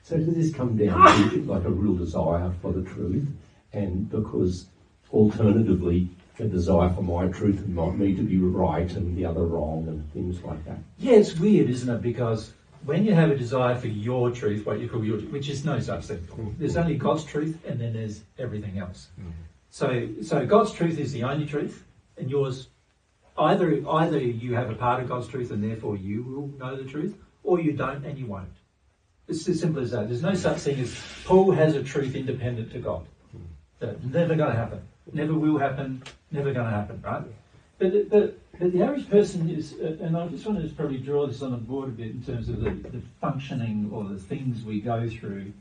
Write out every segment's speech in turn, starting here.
So does this come down to like a real desire for the truth, and because alternatively a desire for my truth and not me to be right and the other wrong and things like that? Yeah, it's weird, isn't it? Because when you have a desire for your truth, what you call your truth, which is no such thing. There's only God's truth and then there's everything else. So God's truth is the only truth, and yours, either you have a part of God's truth and therefore you will know the truth, or you don't and you won't. It's as simple as that. There's no such thing as Paul has a truth independent to God. That's never going to happen. Never will happen. Never going to happen, right? But the average person is, and I just wanted to probably draw this on the board a bit in terms of the functioning or the things we go through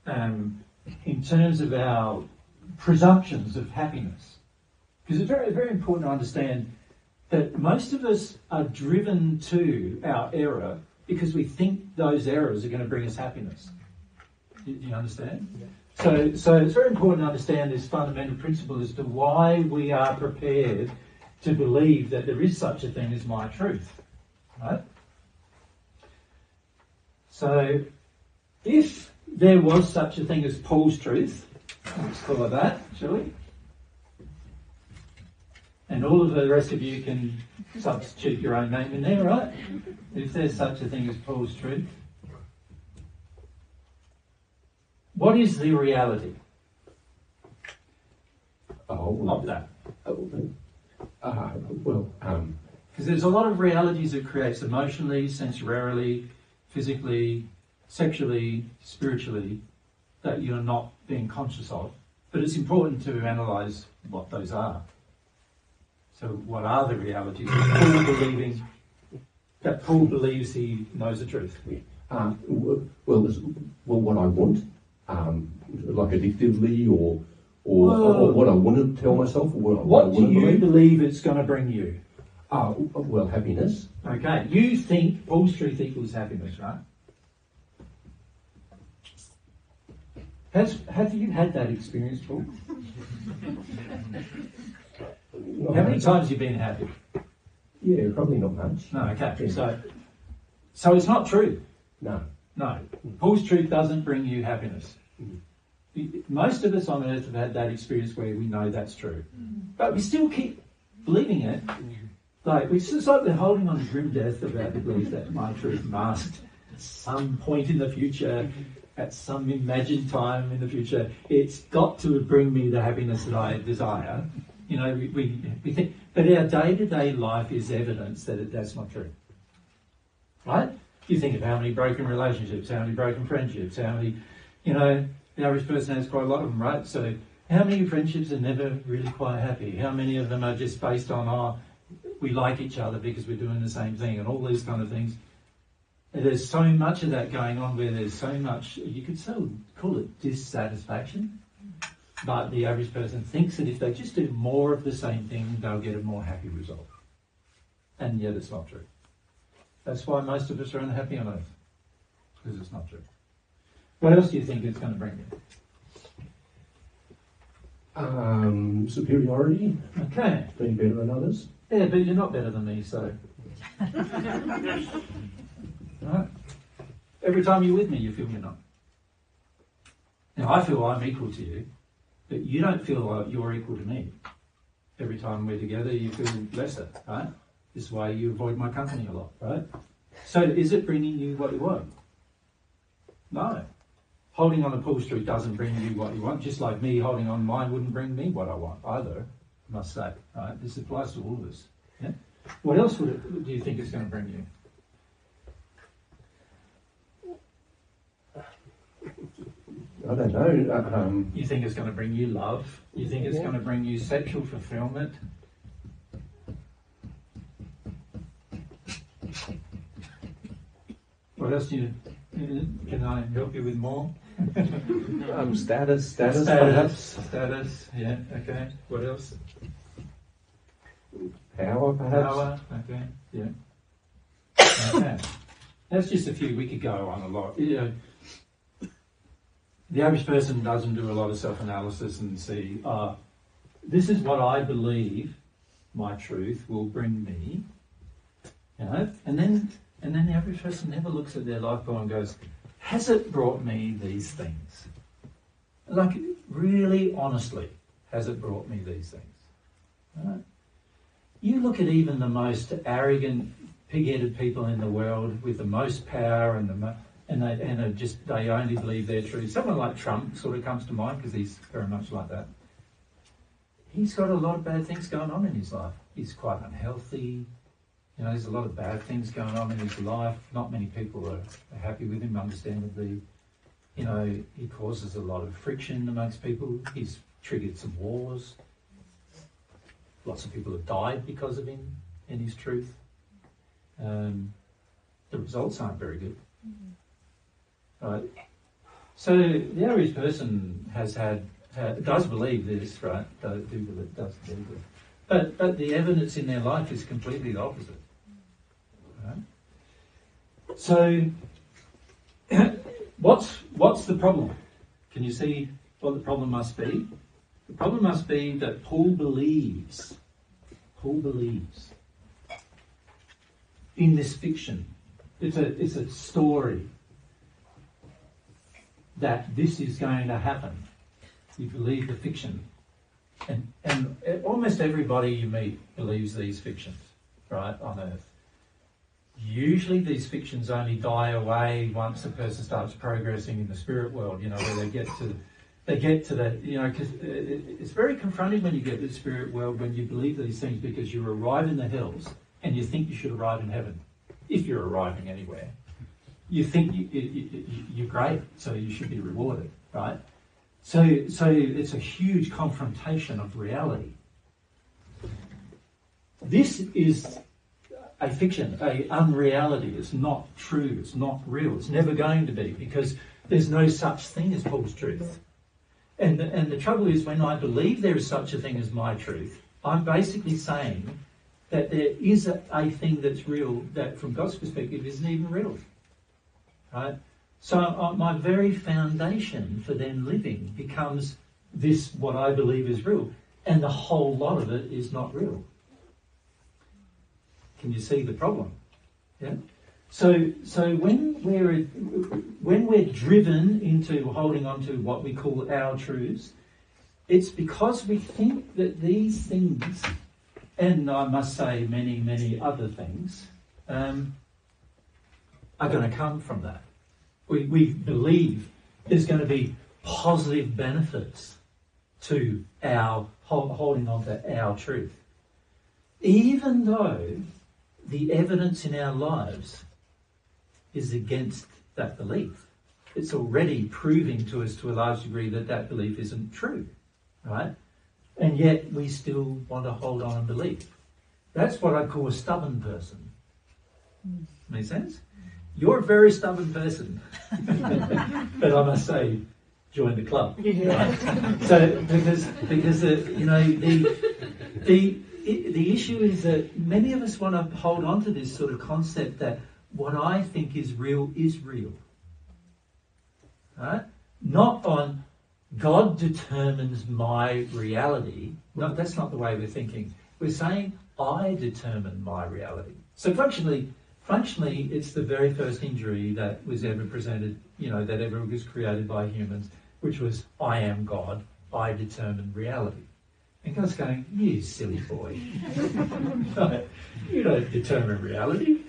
in terms of our presumptions of happiness. Because it's very, very important to understand that most of us are driven to our error because we think those errors are going to bring us happiness. Do you understand? Yeah. So it's very important to understand this fundamental principle as to why we are prepared to believe that there is such a thing as my truth. Right? So if there was such a thing as Paul's truth, let's call it that, shall we? And all of the rest of you can substitute your own name in there, right? If there's such a thing as Paul's truth. What is the reality of that? Because there's a lot of realities it creates emotionally, sensorily, physically, sexually, spiritually, that you're not being conscious of. But it's important to analyse what those are. So what are the realities that Paul believes he knows the truth? What I want, like addictively, or what I want to tell myself, or what do you believe it's going to bring you? Happiness. Okay, you think Paul's truth equals happiness, right? Have you had that experience, Paul? How many times have you been happy? Yeah, probably not much. No, okay. Yeah. So it's not true. No. Paul's truth doesn't bring you happiness. Most of us on earth have had that experience where we know that's true. But we still keep believing it. Like, it's just like we're holding on to grim death about the belief that my truth must, at some point in the future, at some imagined time in the future, it's got to bring me the happiness that I desire. You know, we think, but our day-to-day life is evidence that that's not true. Right? You think of how many broken relationships, how many broken friendships, how many, the average person has quite a lot of them, right? So how many friendships are never really quite happy? How many of them are just based on, we like each other because we're doing the same thing, and all these kind of things? And there's so much of that going on where there's so much, you could call it dissatisfaction. But the average person thinks that if they just do more of the same thing, they'll get a more happy result. And yet it's not true. That's why most of us are unhappy on earth. Because it's not true. What else do you think it's going to bring you? Superiority. Okay. Being better than others. Yeah, but you're not better than me, so... Right? Every time you're with me, you feel you're not. Now, I feel I'm equal to you, but you don't feel like you're equal to me. Every time we're together, you feel lesser, right? This is why you avoid my company a lot, right? So is it bringing you what you want? No. Holding on to Paul's truth doesn't bring you what you want, just like me holding on mine wouldn't bring me what I want either, I must say, right? This applies to all of us. Yeah? What else do you think it's going to bring you? I don't know. You think it's going to bring you love? You think it's going to bring you sexual fulfillment? What else can I help you with more? Status, perhaps. Status, yeah, okay. What else? Power, perhaps. Power, okay, yeah. Okay. That's just a few. We could go on a lot. The average person doesn't do a lot of self-analysis and see, this is what I believe my truth will bring me, and then the average person never looks at their life goal and goes, has it brought me these things? Like, really, honestly, has it brought me these things? Right? You look at even the most arrogant, pig-headed people in the world with the most power and they only believe their truth. Someone like Trump sort of comes to mind because he's very much like that. He's got a lot of bad things going on in his life. He's quite unhealthy. You know, there's a lot of bad things going on in his life. Not many people are happy with him, understandably. You know, he causes a lot of friction amongst people. He's triggered some wars. Lots of people have died because of him and his truth. The results aren't very good. Right? So the average person does believe this, right? Does believe it. But the evidence in their life is completely the opposite. Right? So what's the problem? Can you see what the problem must be? The problem must be that Paul believes in this fiction. It's a story that this is going to happen. You believe the fiction. And almost everybody you meet believes these fictions, right, on earth. Usually these fictions only die away once a person starts progressing in the spirit world, you know, where they get to that, you know, because it's very confronting when you get to the spirit world when you believe these things, because you arrive in the hells and you think you should arrive in heaven, if you're arriving anywhere. You think you're great, so you should be rewarded, right? So it's a huge confrontation of reality. This is a fiction, a unreality. It's not true, it's not real, it's never going to be, because there's no such thing as Paul's truth. And the trouble is, when I believe there is such a thing as my truth, I'm basically saying that there is a thing that's real that from God's perspective isn't even real. Right? So my very foundation for then living becomes this, what I believe is real, and the whole lot of it is not real. Can you see the problem? Yeah. So when we're driven into holding on to what we call our truths, it's because we think that these things, and I must say many, many other things, are going to come from that. We believe there's going to be positive benefits to our holding on to our truth, even though the evidence in our lives is against that belief. It's already proving to us to a large degree that that belief isn't true, right? And yet we still want to hold on and believe. That's what I call a stubborn person. Make sense? You're a very stubborn person. But I must say, join the club. Yeah. Right? So because you know, the issue is that many of us want to hold on to this sort of concept that what I think is real is real. Right? Not on God determines my reality. No, that's not the way we're thinking. We're saying I determine my reality. So functionally, it's the very first injury that was ever presented, you know, that ever was created by humans, which was, I am God, I determine reality. And God's going, you silly boy. You don't determine reality.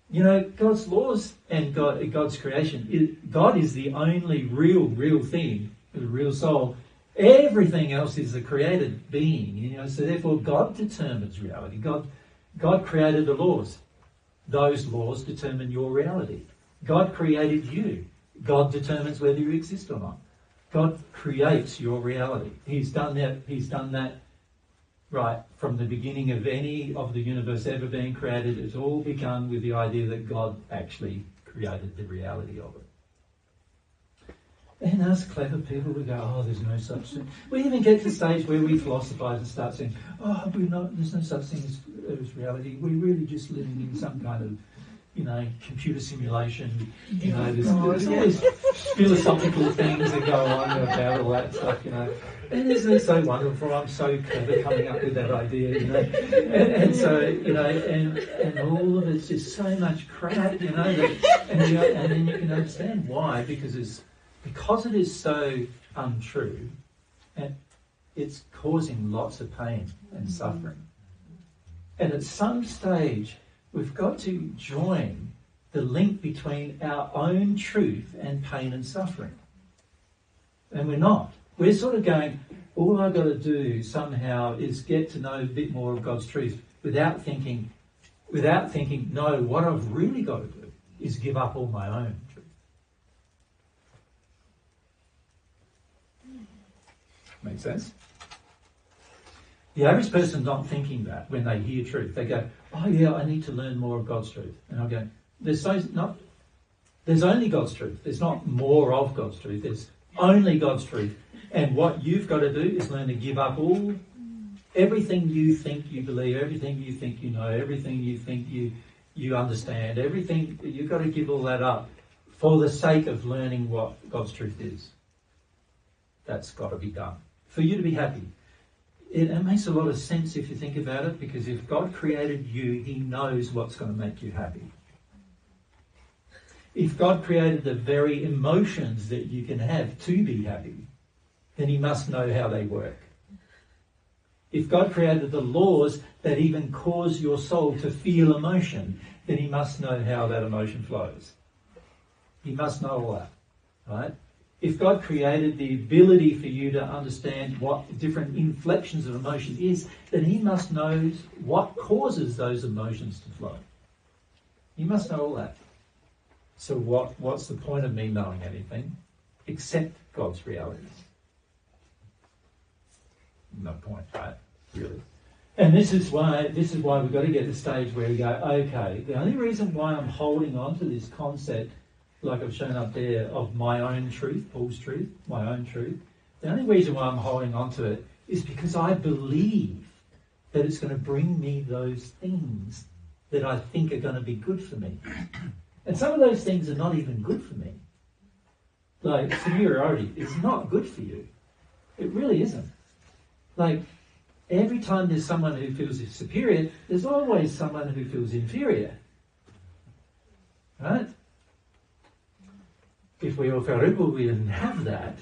You know, God's laws and God's creation, God is the only real thing, the real soul. Everything else is a created being, you know, so therefore God determines reality. God created the laws. Those laws determine your reality. God created you. God determines whether you exist or not. God creates your reality. He's done that right from the beginning of any of the universe ever being created. It's all begun with the idea that God actually created the reality of it. And us clever people, we go, oh, there's no such thing. We even get to the stage where we philosophize and start saying, oh, there's no such thing as reality. We're really just living in some kind of, computer simulation, there's all these philosophical things that go on about all that stuff, And isn't it so wonderful? I'm so clever coming up with that idea, And so, and all of it's just so much crap, and then you can understand why, because it is so untrue, and it's causing lots of pain and suffering. And at some stage, we've got to join the link between our own truth and pain and suffering. And we're not. We're sort of going, all I've got to do somehow is get to know a bit more of God's truth without thinking, no, what I've really got to do is give up all my own truth. Make sense? The average person's not thinking that when they hear truth. They go, oh yeah, I need to learn more of God's truth. And I'll go, there's only God's truth. There's not more of God's truth. There's only God's truth. And what you've got to do is learn to give up everything you think you believe, everything you think you know, everything you think you understand, everything. You've got to give all that up for the sake of learning what God's truth is. That's got to be done. For you to be happy. It makes a lot of sense if you think about it, because if God created you, he knows what's going to make you happy. If God created the very emotions that you can have to be happy, then he must know how they work. If God created the laws that even cause your soul to feel emotion, then he must know how that emotion flows. He must know all that, right? If God created the ability for you to understand what different inflections of emotion is, then he must know what causes those emotions to flow. He must know all that. So what's the point of me knowing anything except God's realities? No point, right? Really. And this is why we've got to get to the stage where we go, okay, the only reason why I'm holding on to this concept, like I've shown up there, of my own truth, Paul's truth, my own truth, the only reason why I'm holding on to it is because I believe that it's going to bring me those things that I think are going to be good for me. And some of those things are not even good for me. Like superiority is not good for you. It really isn't. Like every time there's someone who feels superior, there's always someone who feels inferior. Right? If we all felt equal, we didn't have that.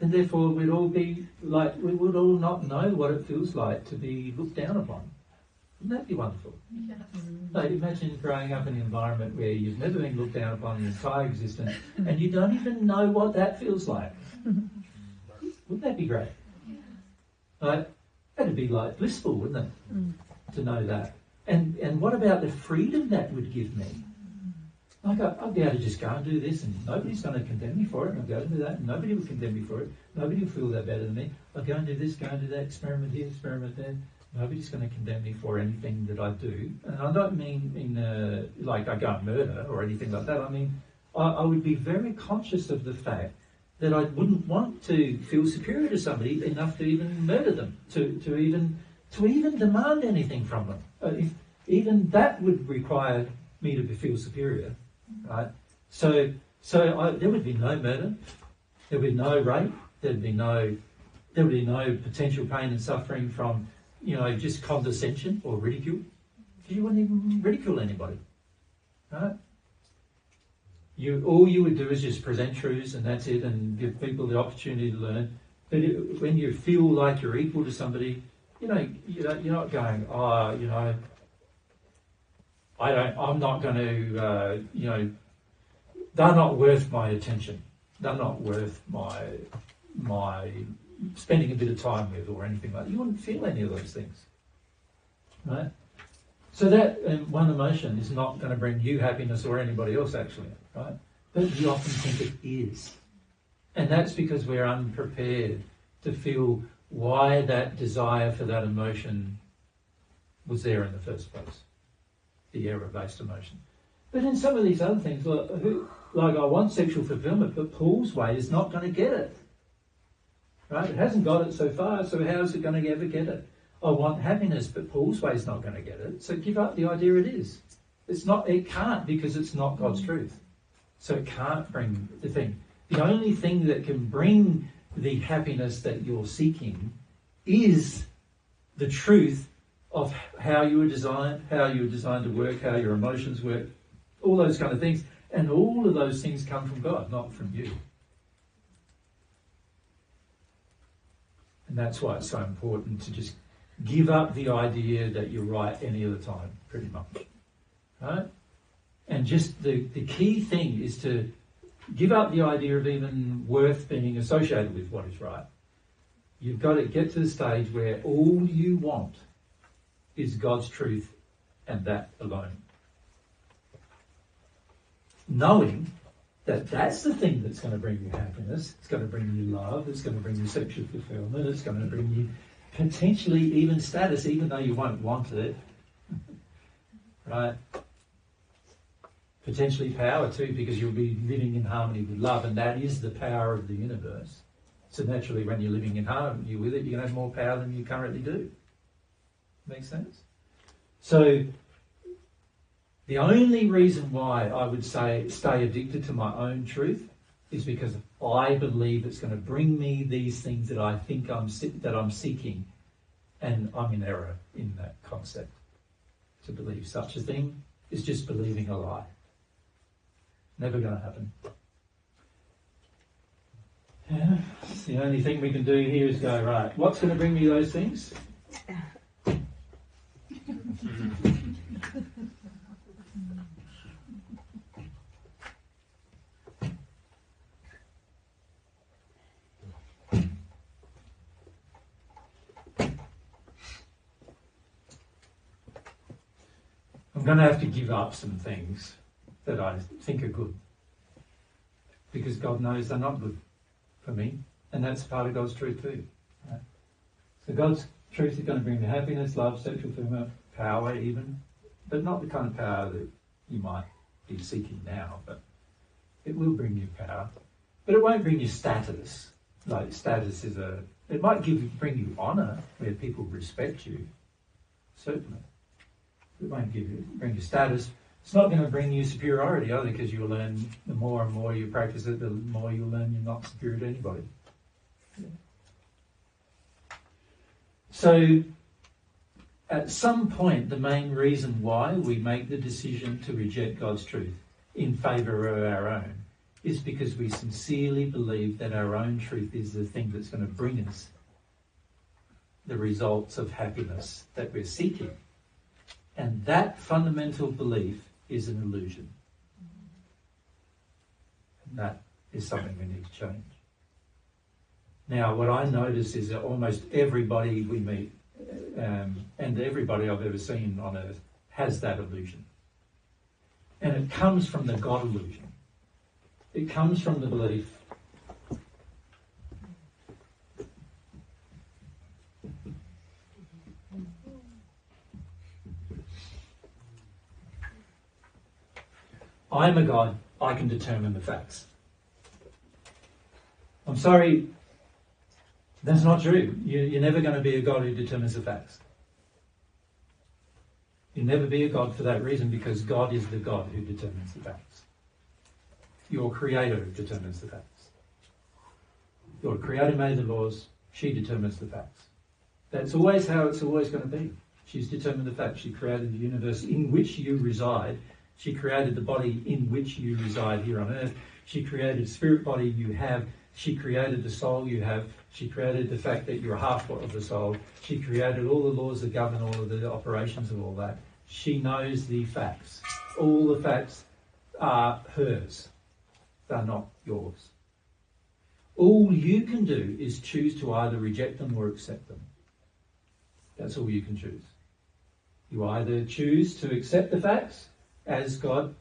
And therefore we'd all be like, we would all not know what it feels like to be looked down upon. Wouldn't that be wonderful? Yes. Like imagine growing up in an environment where you've never been looked down upon in your entire existence and you don't even know what that feels like. Wouldn't that be great? Like, that'd be like blissful, wouldn't it? To know that. And what about the freedom that would give me? Like I'd be able to just go and do this and nobody's going to condemn me for it, and I'll go and do that and nobody will condemn me for it. Nobody will feel that better than me. I'll go and do this, go and do that, experiment here, experiment there. Nobody's going to condemn me for anything that I do. And I don't mean like I go and murder or anything like that. I mean, I would be very conscious of the fact that I wouldn't want to feel superior to somebody enough to even murder them, to even demand anything from them. Even that would require me to feel superior, right? So there would be no murder, there would be no rape, there would be no potential pain and suffering from just condescension or ridicule. You wouldn't even ridicule anybody, right? All you would do is just present truths and that's it, and give people the opportunity to learn. But when you feel like you're equal to somebody, you're not going, I'm not going to, they're not worth my attention. They're not worth my spending a bit of time with or anything like that. You wouldn't feel any of those things, right? So that one emotion is not going to bring you happiness or anybody else actually, right? But we often think it is. And that's because we're unprepared to feel why that desire for that emotion was there in the first place. The error-based emotion. But in some of these other things, like I want sexual fulfillment, but Paul's way is not going to get it. Right? It hasn't got it so far, so how is it going to ever get it? I want happiness, but Paul's way is not going to get it. So give up the idea it is. It can't, because it's not God's truth. So it can't bring the thing. The only thing that can bring the happiness that you're seeking is the truth of how you were designed to work, how your emotions work, all those kind of things. And all of those things come from God, not from you. And that's why it's so important to just give up the idea that you're right any other time, pretty much. Right? And just the key thing is to give up the idea of even worth being associated with what is right. You've got to get to the stage where all you want is God's truth and that alone. Knowing that that's the thing that's going to bring you happiness, it's going to bring you love, it's going to bring you sexual fulfillment, it's going to bring you potentially even status, even though you won't want it. Right? Potentially power too, because you'll be living in harmony with love, and that is the power of the universe. So naturally, when you're living in harmony with it, you're going to have more power than you currently do. Makes sense? So the only reason why I would say stay addicted to my own truth is because I believe it's going to bring me these things that I think I'm seeking, and I'm in error in that concept. To believe such a thing is just believing a lie. Never going to happen. Yeah, the only thing we can do here is go, right, what's going to bring me those things? I'm going to have to give up some things that I think are good, because God knows they're not good for me, and that's part of God's truth too. Right? So God's truth is going to bring me happiness, love, sexual fulfillment, power even, but not the kind of power that you might be seeking now, but it will bring you power. But it won't bring you status. Like status is it might bring you honour where people respect you, certainly. It won't bring you status. It's not going to bring you superiority either, because you'll learn the more and more you practice it, the more you'll learn you're not superior to anybody. Yeah. So at some point, the main reason why we make the decision to reject God's truth in favour of our own is because we sincerely believe that our own truth is the thing that's going to bring us the results of happiness that we're seeking. And that fundamental belief is an illusion. And that is something we need to change. Now, what I notice is that almost everybody we meet, and everybody I've ever seen on earth, has that illusion. And it comes from the God illusion. It comes from the belief I'm a God, I can determine the facts. I'm sorry, that's not true. You're never going to be a God who determines the facts. You'll never be a God for that reason, because God is the God who determines the facts. Your Creator determines the facts. Your Creator made the laws, she determines the facts. That's always how it's always going to be. She's determined the facts. She created the universe in which you reside. She created the body in which you reside here on earth. She created the spirit body you have. She created the soul you have. She created the fact that you're half of the soul. She created all the laws that govern all of the operations of all that. She knows the facts. All the facts are hers. They're not yours. All you can do is choose to either reject them or accept them. That's all you can choose. You either choose to accept the facts as God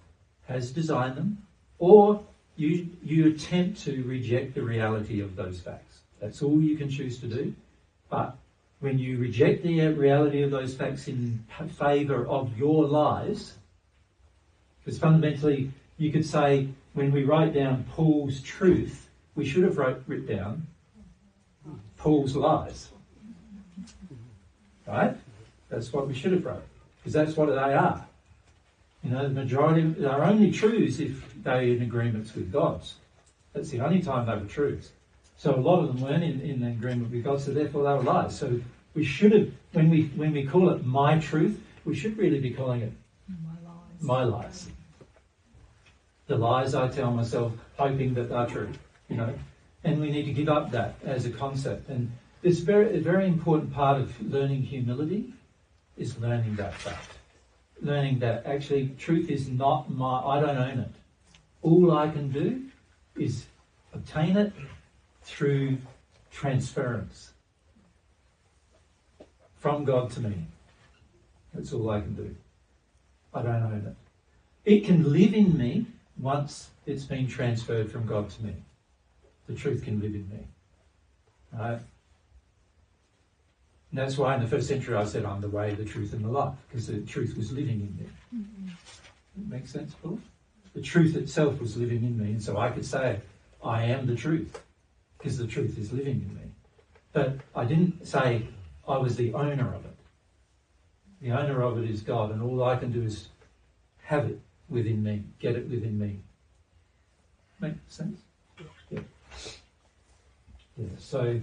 has designed them, or you attempt to reject the reality of those facts. That's all you can choose to do. But when you reject the reality of those facts in favour of your lies, because fundamentally you could say, when we write down Paul's truth, we should have written down Paul's lies. Right? That's what we should have wrote, because that's what they are. You know, the majority are only truths if they're in agreements with God's. That's the only time they were truths. So a lot of them weren't in agreement with God, so therefore they were lies. So we should have, when we call it my truth, we should really be calling it my lies. The lies I tell myself, hoping that they're true, you know. And we need to give up that as a concept. And it's a very important part of learning humility is learning that fact. Learning that actually truth is not I don't own it. All I can do is obtain it through transference from God to me. That's all I can do. I don't own it. It can live in me once it's been transferred from God to me. The truth can live in me. Right? And that's why in the first century I said I'm the way, the truth and the life, because the truth was living in me. Mm-hmm. That makes sense, Paul? The truth itself was living in me, and so I could say, I am the truth, because the truth is living in me. But I didn't say I was the owner of it. The owner of it is God, and all I can do is have it within me, get it within me. Make sense? Yeah. Yeah. So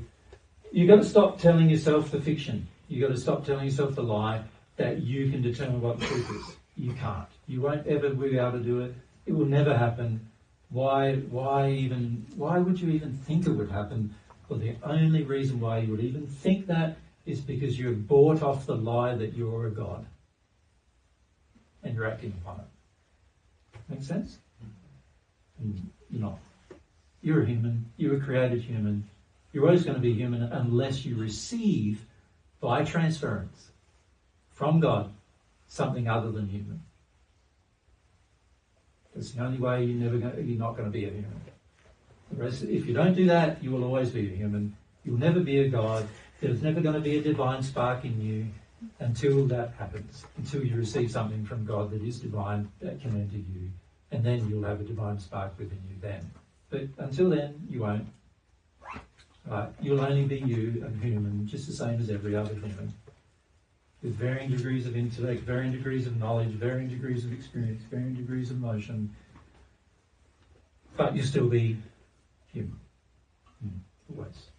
you've got to stop telling yourself the fiction. You've got to stop telling yourself the lie that you can determine what the truth is. You can't. You won't ever be able to do it. It will never happen. Why would you even think it would happen? Well, the only reason why you would even think that is because you've bought off the lie that you're a God. And you're acting upon it. Make sense? And you're not. You're a human. You're a created human. You're always going to be human unless you receive, by transference, from God, something other than human. That's the only way you're not going to be a human. The rest, if you don't do that, you will always be a human. You'll never be a God. There's never going to be a divine spark in you until that happens, until you receive something from God that is divine, that can enter you, and then you'll have a divine spark within you then. But until then, you won't. You'll only be you, a human, just the same as every other human, with varying degrees of intellect, varying degrees of knowledge, varying degrees of experience, varying degrees of emotion, but you'll still be human. Always.